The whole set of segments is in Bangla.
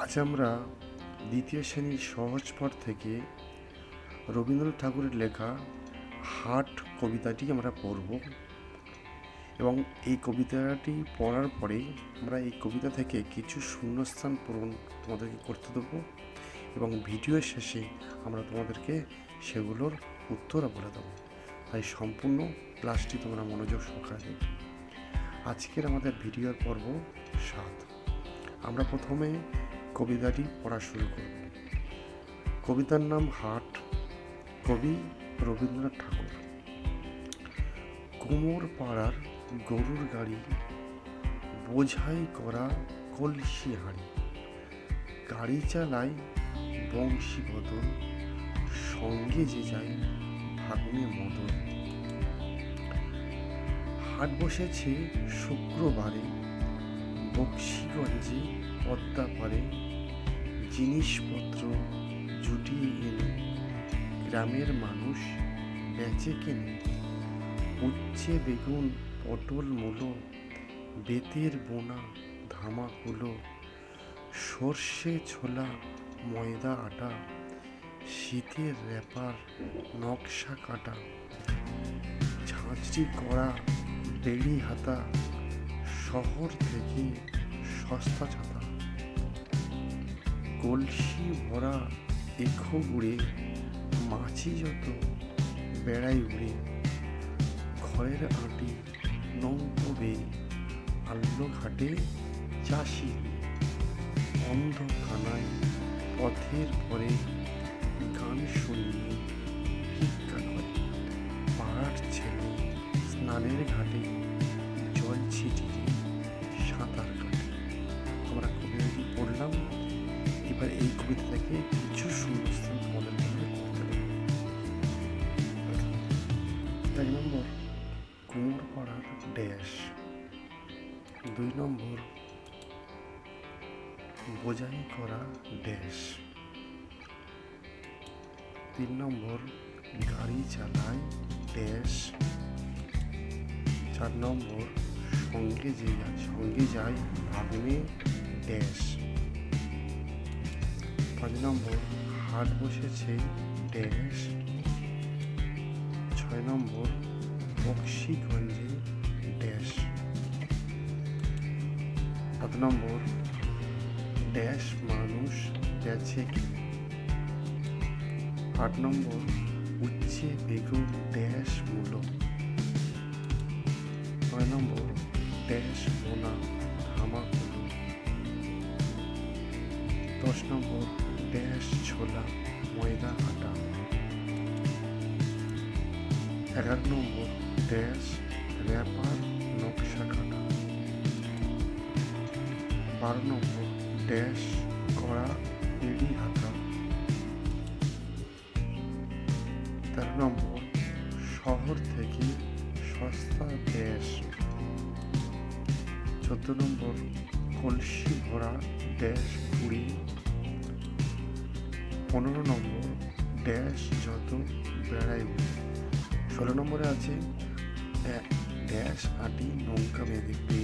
আজ আমরা দ্বিতীয় শ্রেণীর সহজ পাঠ থেকে রবীন্দ্রনাথ ঠাকুরের লেখা হাট কবিতাটি আমরা পড়ব এবং এই কবিতাটি পড়ার পরে আমরা এই কবিতা থেকে কিছু শূন্যস্থান পূরণ তোমাদেরকে করতে দেবো এবং ভিডিওর শেষে আমরা তোমাদেরকে সেগুলোর উত্তর বলে দেবো। তাই সম্পূর্ণ ক্লাসটি তোমরা মনোযোগ সহকারে দেবে। আজকের আমাদের ভিডিওর পর্ব 7। আমরা প্রথমে কবিতাটি পড়া শুরু করব। কবিতার নাম হাট, কবি রবীন্দ্রনাথ ঠাকুর। কুমোর পাড়ার গরুর গাড়ি, বোঝাই করা কলসি হাঁড়ি, গাড়ি চালায় বংশী বদন, সঙ্গে যে যায় ভাগ্নে মদন। হাট বসেছে শুক্রবারে, বক্সিগঞ্জে পদ্মা পারে, জিনিসপত্র জুটিয়ে এনে গ্রামের মানুষ বেচে কেনে। উচ্ছে বেগুন পটল মূলো, বেতের বোনা ধামাকুলো, সর্ষে ছোলা ময়দা আটা, শীতের র্যাপার নকশা কাটা, ঝাঁঝরি করা বেড়ি হাতা, শহর থেকে সস্তা ছাতা। কলসি ভরা এখো গুড়ে, মাছি যত বেড়াই উড়ে। খড়ের আঁটি নৌকো বেয়ে, আল্লো ঘাটে চাষি। অন্ধকানায় পথের পরে, গান শুনিয়ে ভিক্ষা করে। পাড়ার ছেলে স্নানের ঘাটে, জল ছিটিয়ে সাঁতার কাটে। আমরা কবিতাটি পড়লাম। এবার এই কবিতা থেকে কিছু শূন্যস্থান তোমাদের মধ্যে করতে হবে। 1 নম্বর, কুমোর পাড়ার ড্যাশ। 2 নম্বর, বোঝাই করা ড্যাশ। 3 নম্বর, গাড়ি চালায় ড্যাশ। 4 নম্বর, সঙ্গে যায় ভাগ্নে ড্যাশ। 5 নম্বর, হাট বসেছে ড্যাশ। 6 নম্বর, বক্সিগঞ্জে ড্যাশ। 7 নম্বর, ড্যাশ মানুষ বেচে কিনে। 8 নম্বর, উচ্ছে বেগুন ড্যাশ মূলো। 9 নম্বর, ড্যাশ বোনা ধামাকুলো। 10 নম্বর, ড্যাশ ছোলা ময়দা আটা। 11 নম্বর, ড্যাশ র্যাপার নকশা কাটা। 12 নম্বর, ড্যাশ করা বেড়ি হাতা। 13 নম্বর, শহর থেকে সস্তা ড্যাশ। 14 নম্বর, কলসি ভরা ড্যাশ কুড়ি। 15 নম্বর, ড্যাশ যত বেড়াই উড়ে। 16 নম্বরে আছে ড্যাশ আটি নৌকা বেয়ে,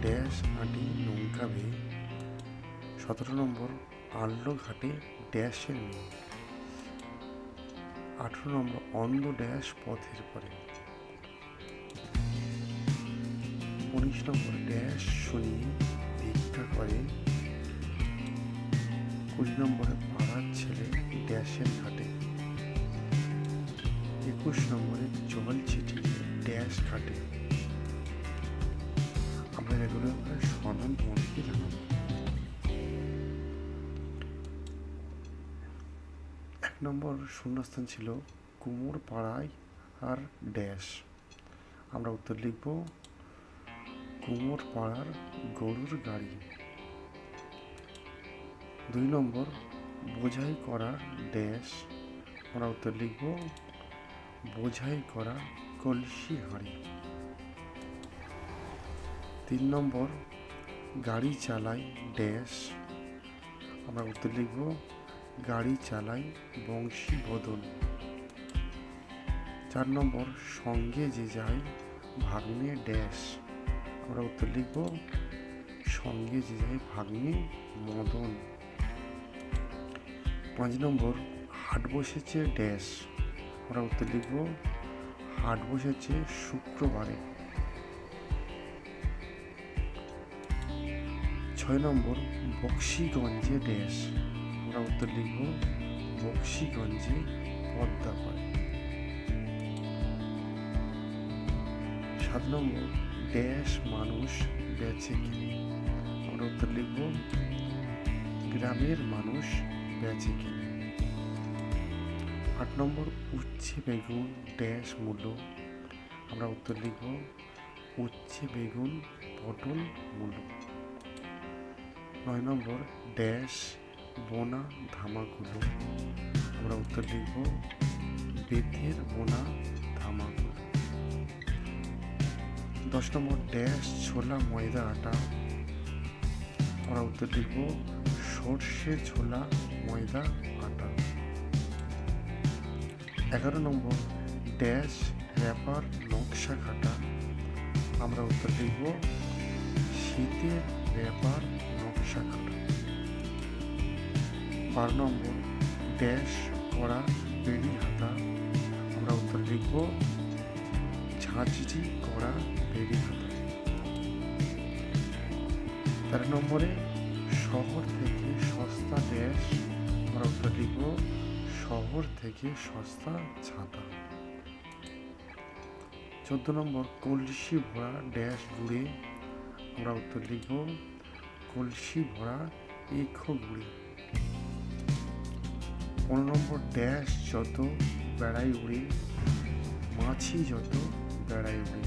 ড্যাশ আটি নৌকা বেয়ে। 17 নম্বর, আল্লো ঘাটে ড্যাশের মেয়ে। 18 নম্বর, অন্ধ ড্যাশ পথের পরে। 19 নম্বর, ড্যাশ শুনিয়ে ভিক্ষা করে। 20 নম্বরে, পাড়ার ছেলে ড্যাশের ঘাটে। 21 নম্বরে, জল ছিটিয়ে ড্যাশ ঘাটে। আমরা এগুলো সমাধান তোমাদেরকে জানাবো। 1 নম্বর শূন্যস্থান ছিল কুমোর পাড়ায় আর ড্যাশ। আমরা উত্তর লিখব কুমোর পাড়ার গরুর গাড়ি। 2 নম্বর, বোঝাই করা ড্যাশ। আমরা উত্তর লিখব বোঝাই করা কলসি হাঁড়ি। 3 নম্বর, গাড়ি চালায় ড্যাশ। আমরা উত্তর লিখব গাড়ি চালায় বংশী বদন। 4 নম্বর, সঙ্গে যে যায় ভাগ্নে ড্যাশ। আমরা উত্তর লিখব সঙ্গে যে যায় ভাগ্নে মদন। 5 নম্বর হাট বসেছে ড্যাশ, আমরা উত্তর লিখব হাট বসেছে শুক্রবারে। 6 নম্বর বক্সিগঞ্জে ড্যাশ, আমরা উত্তর লিখব বক্সিগঞ্জে পদ্মা পায়। 7 নম্বর ড্যাশ মানুষ বেচে কিনে, আমরা উত্তর লিখব গ্রামের মানুষ বেচে কিনে। 8 নম্বর উচ্ছে বেগুন ড্যাশ মূল্য, আমরা উত্তর লিখব উচ্ছে বেগুন পটল মূল্য। 9 নম্বর ড্যাশ বোনা ধামাগুলো, আমরা উত্তর লিখব বেতের বোনা ধামাগুলো। 10 নম্বর ড্যাশ ছোলা ময়দা আটা, আমরা উত্তর লিখব সর্ষে ছোলা ময়দা আটা। 11 নম্বর ড্যাশ র্যাপার নকশা কাটা, আমরা উত্তর লিখব শীতের র্যাপার নকশা কাটা। 12 নম্বর ড্যাশ করা বেড়ি হাতা, আমরা উত্তর লিখব ঝাঁঝরি করা বেড়ি হাতা। 13 নম্বরে শহর থেকে সস্তা ড্যাশ, আমরা উত্তর লিখব শহর থেকে সস্তা ছাতা। 14 নম্বর কলসি ভরা ড্যাশ গুড়ে, আমরা উত্তর লিখব কলসি ভরা এখো গুড়ে। 15 নম্বর ড্যাশ যত বেড়াই উড়ে, মাছি যত বেড়াই উড়ে।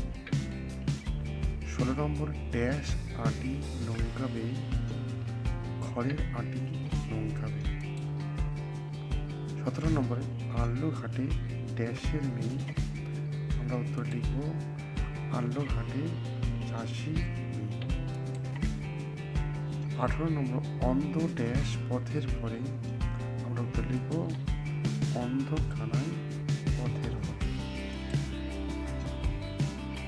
16 নম্বর ড্যাশ আটি নৌকাবে, খড়ের আটি নৌকাবে। 17 নম্বরে আল্লো ঘাটে ড্যাশের মেয়ে, আমরা উত্তর লিখব আল্লো ঘাটে চাষি মেয়ে। 18 নম্বর অন্ধ ড্যাশ পথের পরে, আমরা উত্তর লিখব অন্ধ কানাই পথের পরে।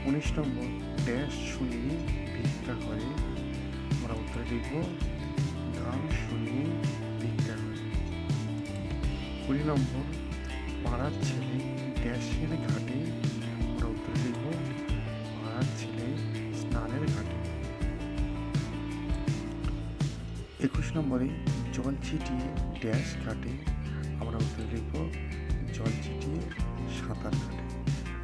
19 নম্বর ড্যাশ শুনিয়ে ভিক্ষা করে, আমরা উত্তর লিখব গান শুনিয়ে ভিক্ষা করে। 20 নম্বর পাড়ার ছেলে ড্যাশের ঘাটে, আমরা উত্তর লিখব পাড়ার ছেলে স্নানের ঘাটে। 21 নম্বরে জল ছিটিয়ে ড্যাশ কাটে, আমরা উত্তর লিখব জল ছিটিয়ে সাঁতার কাটে।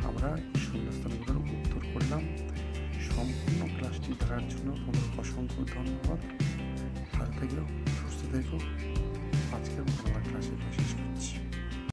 আমরা শূন্যস্থানগুলোর উত্তর করলাম। সম্পূর্ণ ক্লাসটি দেখার জন্য তোমাদের অসংখ্য ধন্যবাদ। ভালো থেকো, সুস্থ থেকো।